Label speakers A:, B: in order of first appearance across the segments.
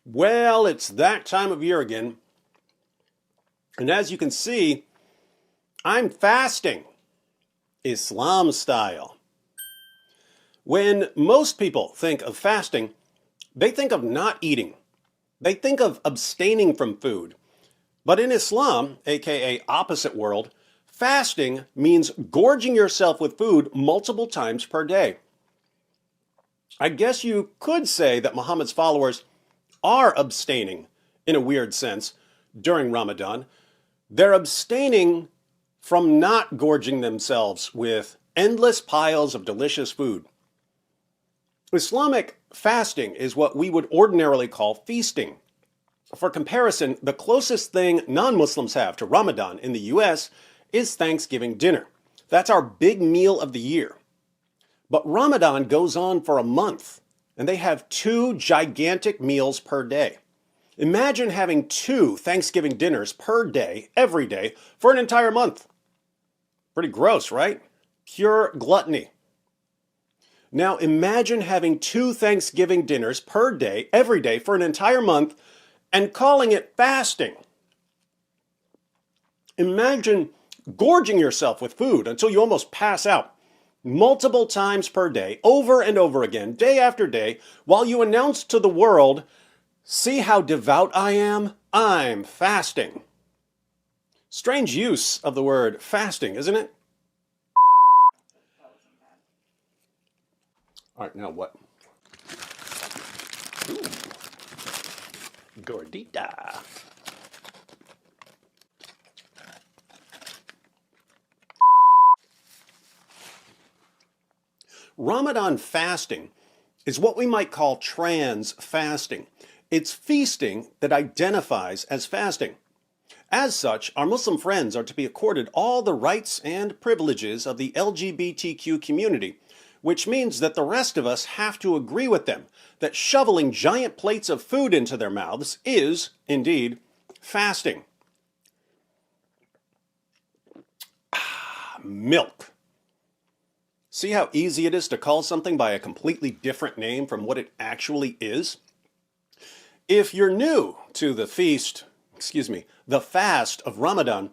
A: Well, it's that time of year again. And as you can see, I'm fasting, Islam style. When most people think of fasting, they think of not eating. They think of abstaining from food. But in Islam, aka opposite world, fasting means gorging yourself with food multiple times per day. I guess you could say that Muhammad's followers are abstaining, in a weird sense, during Ramadan. They're abstaining from not gorging themselves with endless piles of delicious food. Islamic fasting is what we would ordinarily call feasting. For comparison, the closest thing non-Muslims have to Ramadan in the US is Thanksgiving dinner. That's our big meal of the year. But Ramadan goes on for a month, and they have 2 gigantic meals per day. Imagine having 2 Thanksgiving dinners per day, every day, for an entire month. Pretty gross, right? Pure gluttony. Now imagine having 2 Thanksgiving dinners per day, every day, for an entire month, and calling it fasting. Imagine gorging yourself with food until you almost pass out, multiple times per day, over and over again, day after day, while you announce to the world, "See how devout I am? I'm fasting." Strange use of the word fasting, isn't it? All right, now what? Ooh. Gordita. Ramadan fasting is what we might call trans fasting. It's feasting that identifies as fasting. As such, our Muslim friends are to be accorded all the rights and privileges of the LGBTQ community, which means that the rest of us have to agree with them that shoveling giant plates of food into their mouths is, indeed, fasting. Milk. See how easy it is to call something by a completely different name from what it actually is? If you're new to the fast of Ramadan,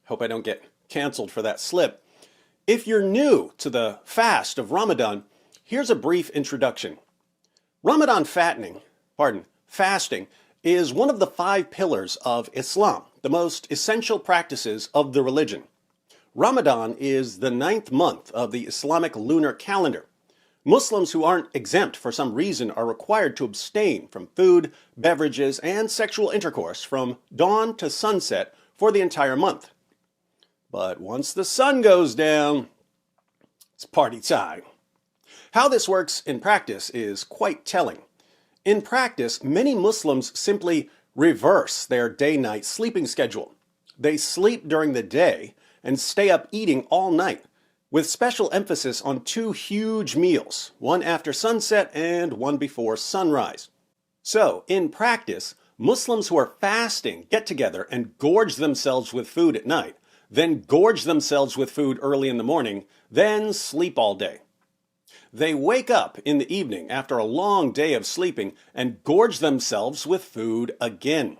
A: hope I don't get canceled for that slip. If you're new to the fast of Ramadan, here's a brief introduction. Ramadan fasting is one of the 5 pillars of Islam, the most essential practices of the religion. Ramadan is the 9th month of the Islamic lunar calendar. Muslims who aren't exempt for some reason are required to abstain from food, beverages, and sexual intercourse from dawn to sunset for the entire month. But once the sun goes down, it's party time. How this works in practice is quite telling. In practice, many Muslims simply reverse their day-night sleeping schedule. They sleep during the day and stay up eating all night, with special emphasis on 2 huge meals, one after sunset and one before sunrise. So, in practice, Muslims who are fasting get together and gorge themselves with food at night, then gorge themselves with food early in the morning, then sleep all day. They wake up in the evening after a long day of sleeping and gorge themselves with food again.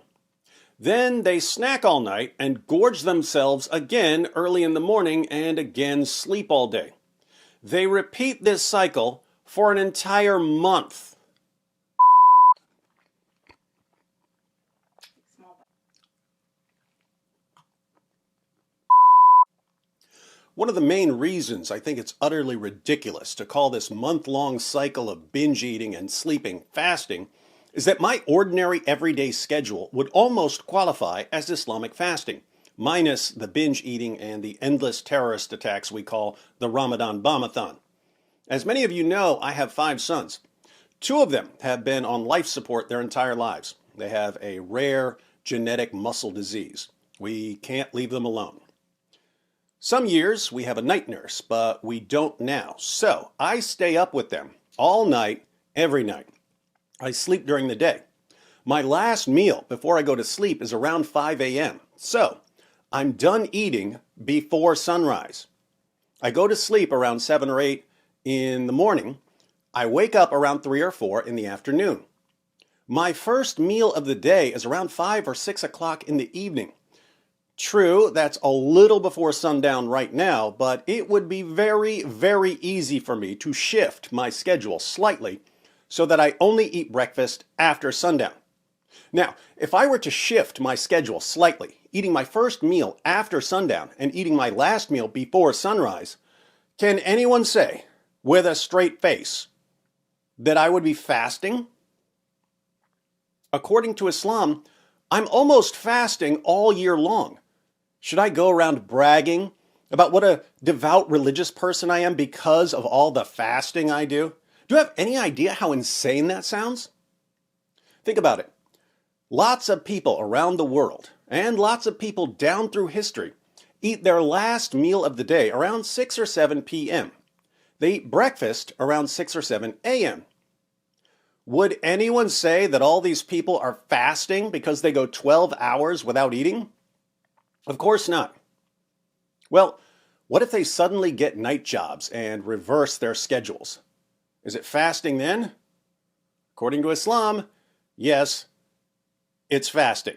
A: Then they snack all night and gorge themselves again early in the morning and again sleep all day. They repeat this cycle for an entire month. One of the main reasons I think it's utterly ridiculous to call this month-long cycle of binge eating and sleeping fasting is that my ordinary everyday schedule would almost qualify as Islamic fasting, minus the binge eating and the endless terrorist attacks we call the Ramadan Bombathon. As many of you know, I have 5 sons. 2 of them have been on life support their entire lives. They have a rare genetic muscle disease. We can't leave them alone. Some years we have a night nurse, but we don't now. So I stay up with them all night, every night. I sleep during the day. My last meal before I go to sleep is around 5 a.m. So I'm done eating before sunrise. I go to sleep around 7 or 8 in the morning. I wake up around 3 or 4 in the afternoon. My first meal of the day is around 5 or 6 o'clock in the evening. True, that's a little before sundown right now, but it would be very, very easy for me to shift my schedule slightly so that I only eat breakfast after sundown. Now, if I were to shift my schedule slightly, eating my first meal after sundown and eating my last meal before sunrise, can anyone say, with a straight face, that I would be fasting? According to Islam, I'm almost fasting all year long. Should I go around bragging about what a devout religious person I am because of all the fasting I do? Do you have any idea how insane that sounds? Think about it. Lots of people around the world, and lots of people down through history, eat their last meal of the day around 6 or 7 p.m. They eat breakfast around 6 or 7 a.m. Would anyone say that all these people are fasting because they go 12 hours without eating? Of course not. Well, what if they suddenly get night jobs and reverse their schedules? Is it fasting then? According to Islam, yes, it's fasting.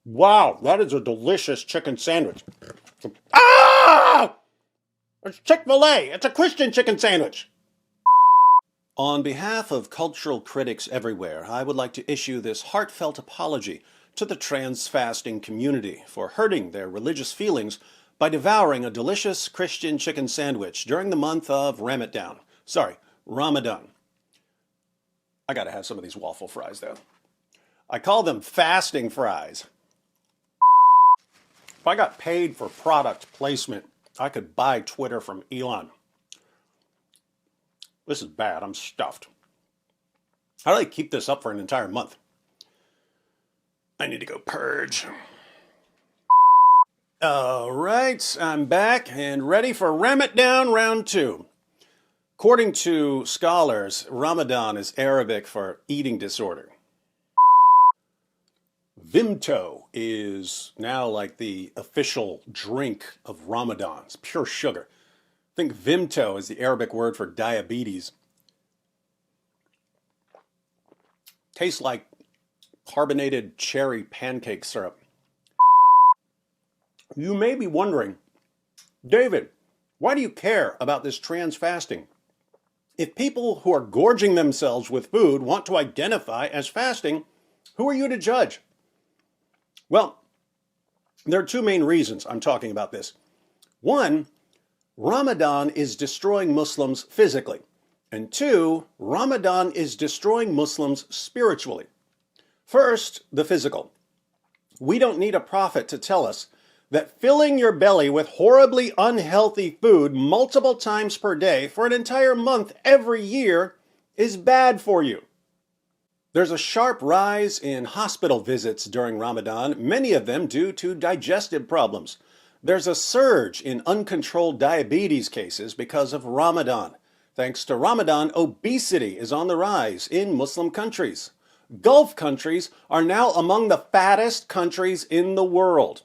A: Wow, that is a delicious chicken sandwich. Ah! It's Chick-fil-A. It's a Christian chicken sandwich. On behalf of cultural critics everywhere, I would like to issue this heartfelt apology to the trans fasting community for hurting their religious feelings by devouring a delicious Christian chicken sandwich during the month of Ramadan. Ramadan. I gotta have some of these waffle fries though. I call them fasting fries. If I got paid for product placement, I could buy Twitter from Elon. This is bad. I'm stuffed. How do I keep this up for an entire month? I need to go purge. All right, I'm back and ready for Ramadan round 2. According to scholars, Ramadan is Arabic for eating disorder. Vimto is now like the official drink of Ramadan. It's pure sugar. I think Vimto is the Arabic word for diabetes. Tastes like carbonated cherry pancake syrup. You may be wondering, David, why do you care about this trans fasting? If people who are gorging themselves with food want to identify as fasting, who are you to judge? Well, there are two main reasons I'm talking about this. One, Ramadan is destroying Muslims physically. And two, Ramadan is destroying Muslims spiritually. First, the physical. We don't need a prophet to tell us that filling your belly with horribly unhealthy food multiple times per day for an entire month every year is bad for you. There's a sharp rise in hospital visits during Ramadan, many of them due to digestive problems. There's a surge in uncontrolled diabetes cases because of Ramadan. Thanks to Ramadan, obesity is on the rise in Muslim countries. Gulf countries are now among the fattest countries in the world.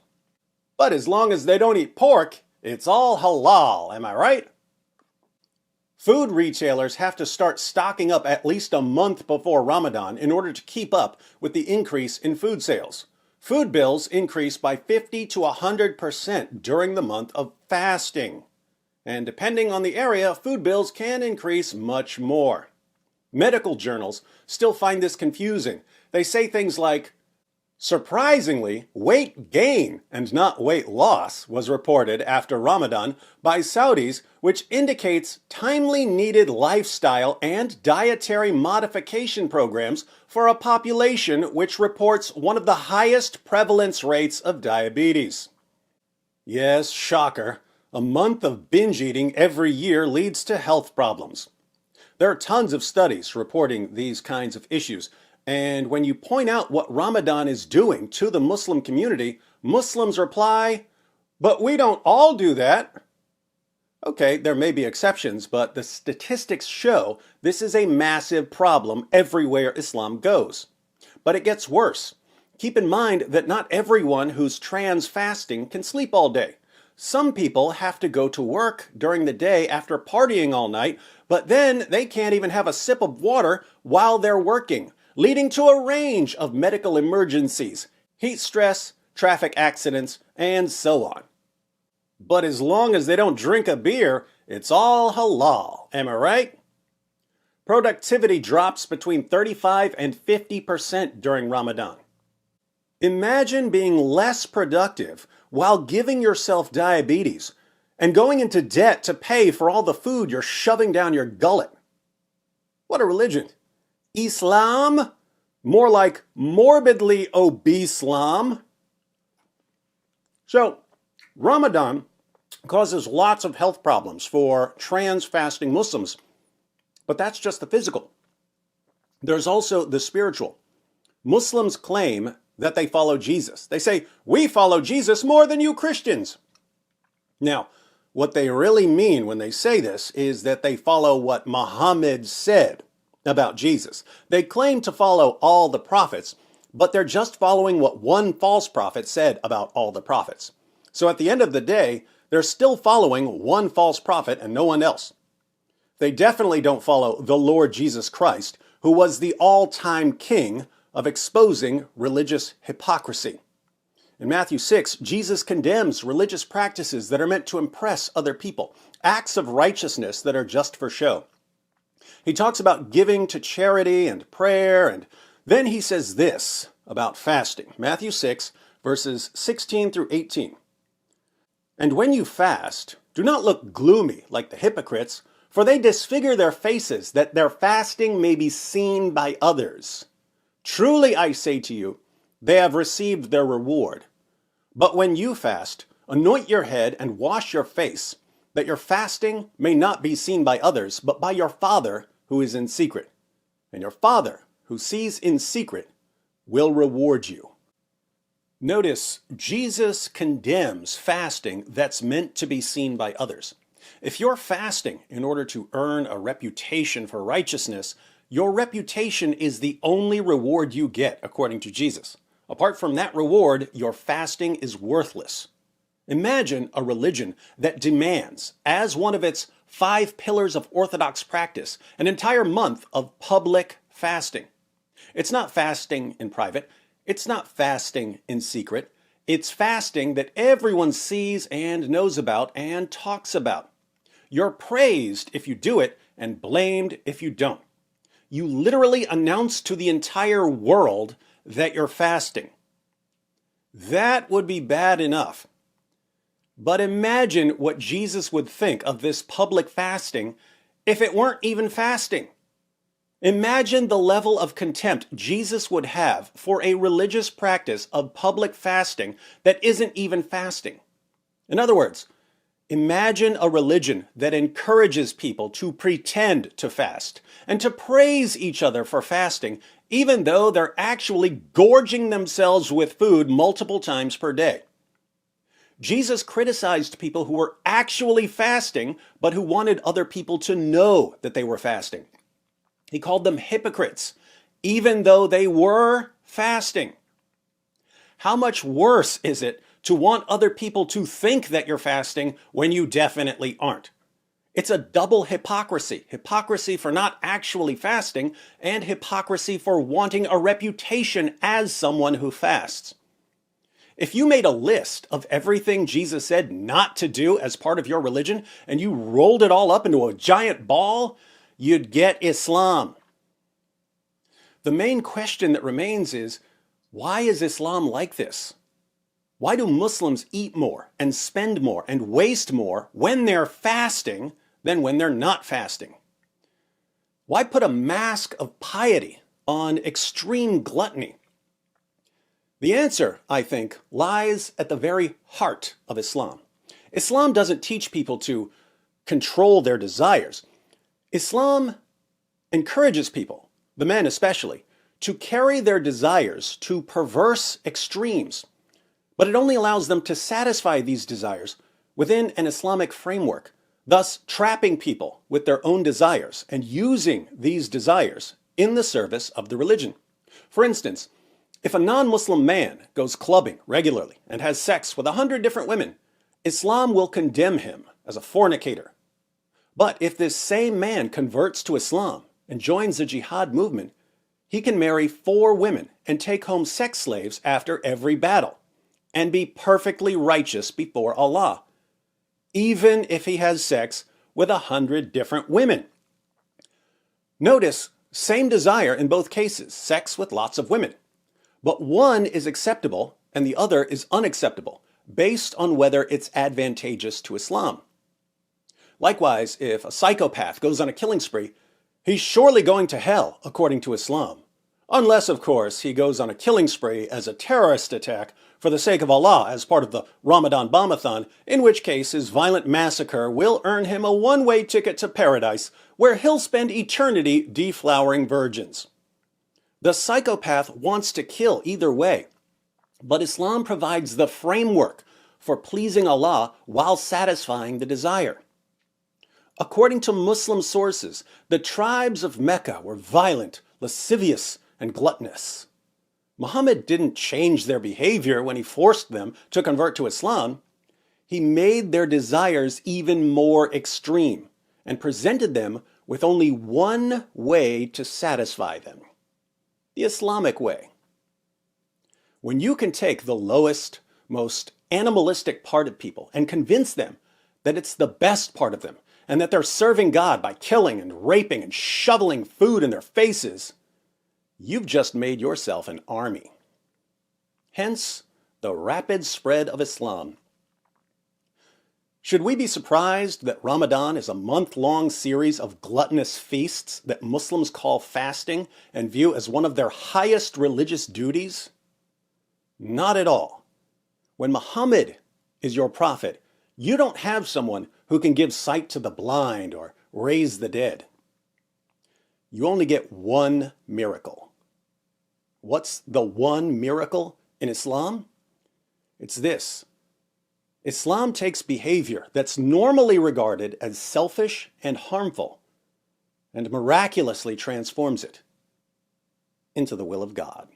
A: But as long as they don't eat pork, it's all halal, am I right? Food retailers have to start stocking up at least a month before Ramadan in order to keep up with the increase in food sales. Food bills increase by 50 to 100% during the month of fasting. And depending on the area, food bills can increase much more. Medical journals still find this confusing. They say things like, surprisingly, weight gain and not weight loss was reported after Ramadan by Saudis, which indicates timely needed lifestyle and dietary modification programs for a population which reports one of the highest prevalence rates of diabetes. Yes, shocker, a month of binge eating every year leads to health problems. There are tons of studies reporting these kinds of issues. And when you point out what Ramadan is doing to the Muslim community, Muslims reply, but we don't all do that. Okay, there may be exceptions, but the statistics show this is a massive problem everywhere Islam goes. But it gets worse. Keep in mind that not everyone who's trans fasting can sleep all day. Some people have to go to work during the day after partying all night, but then they can't even have a sip of water while they're working, leading to a range of medical emergencies, heat stress, traffic accidents, and so on. But as long as they don't drink a beer, it's all halal, am I right? Productivity drops between 35 and 50% during Ramadan. Imagine being less productive while giving yourself diabetes and going into debt to pay for all the food you're shoving down your gullet. What a religion. Islam? More like morbidly obese-lam. So, Ramadan causes lots of health problems for trans-fasting Muslims, but that's just the physical. There's also the spiritual. Muslims claim that they follow Jesus. They say, we follow Jesus more than you Christians. Now, what they really mean when they say this is that they follow what Muhammad said about Jesus. They claim to follow all the prophets, but they're just following what one false prophet said about all the prophets. So at the end of the day, they're still following one false prophet and no one else. They definitely don't follow the Lord Jesus Christ, who was the all-time king of exposing religious hypocrisy. In Matthew 6, Jesus condemns religious practices that are meant to impress other people, acts of righteousness that are just for show. He talks about giving to charity and prayer, and then he says this about fasting. Matthew 6, verses 16 through 18. And when you fast, do not look gloomy like the hypocrites, for they disfigure their faces, that their fasting may be seen by others. Truly I say to you, they have received their reward. But when you fast, anoint your head and wash your face, that your fasting may not be seen by others, but by your Father who is in secret. And your Father who sees in secret will reward you. Notice, Jesus condemns fasting that's meant to be seen by others. If you're fasting in order to earn a reputation for righteousness, your reputation is the only reward you get, according to Jesus. Apart from that reward, your fasting is worthless. Imagine a religion that demands, as one of its 5 pillars of orthodox practice, an entire month of public fasting. It's not fasting in private. It's not fasting in secret. It's fasting that everyone sees and knows about and talks about. You're praised if you do it and blamed if you don't. You literally announce to the entire world that you're fasting. That would be bad enough. But imagine what Jesus would think of this public fasting if it weren't even fasting. Imagine the level of contempt Jesus would have for a religious practice of public fasting that isn't even fasting. In other words, imagine a religion that encourages people to pretend to fast and to praise each other for fasting, even though they're actually gorging themselves with food multiple times per day. Jesus criticized people who were actually fasting, but who wanted other people to know that they were fasting. He called them hypocrites, even though they were fasting. How much worse is it to want other people to think that you're fasting when you definitely aren't? It's a double hypocrisy. Hypocrisy for not actually fasting, and hypocrisy for wanting a reputation as someone who fasts. If you made a list of everything Jesus said not to do as part of your religion, and you rolled it all up into a giant ball, you'd get Islam. The main question that remains is, why is Islam like this? Why do Muslims eat more and spend more and waste more when they're fasting than when they're not fasting? Why put a mask of piety on extreme gluttony? The answer, I think, lies at the very heart of Islam. Islam doesn't teach people to control their desires. Islam encourages people, the men especially, to carry their desires to perverse extremes. But it only allows them to satisfy these desires within an Islamic framework, thus trapping people with their own desires and using these desires in the service of the religion. For instance, if a non-Muslim man goes clubbing regularly and has sex with 100 different women, Islam will condemn him as a fornicator. But if this same man converts to Islam and joins the jihad movement, he can marry 4 women and take home sex slaves after every battle and be perfectly righteous before Allah, even if he has sex with 100 different women. Notice, same desire in both cases, sex with lots of women. But one is acceptable and the other is unacceptable, based on whether it's advantageous to Islam. Likewise, if a psychopath goes on a killing spree, he's surely going to hell, according to Islam. Unless, of course, he goes on a killing spree as a terrorist attack for the sake of Allah as part of the Ramadan bombathon, in which case his violent massacre will earn him a one-way ticket to paradise, where he'll spend eternity deflowering virgins. The psychopath wants to kill either way, but Islam provides the framework for pleasing Allah while satisfying the desire. According to Muslim sources, the tribes of Mecca were violent, lascivious, and gluttonous. Muhammad didn't change their behavior when he forced them to convert to Islam. He made their desires even more extreme and presented them with only one way to satisfy them: the Islamic way. When you can take the lowest, most animalistic part of people and convince them that it's the best part of them and that they're serving God by killing and raping and shoveling food in their faces, you've just made yourself an army. Hence, the rapid spread of Islam. Should we be surprised that Ramadan is a month-long series of gluttonous feasts that Muslims call fasting and view as one of their highest religious duties? Not at all. When Muhammad is your prophet, you don't have someone who can give sight to the blind or raise the dead. You only get one miracle. What's the one miracle in Islam? It's this: Islam takes behavior that's normally regarded as selfish and harmful and miraculously transforms it into the will of God.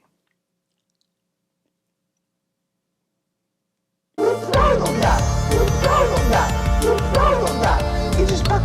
B: It is but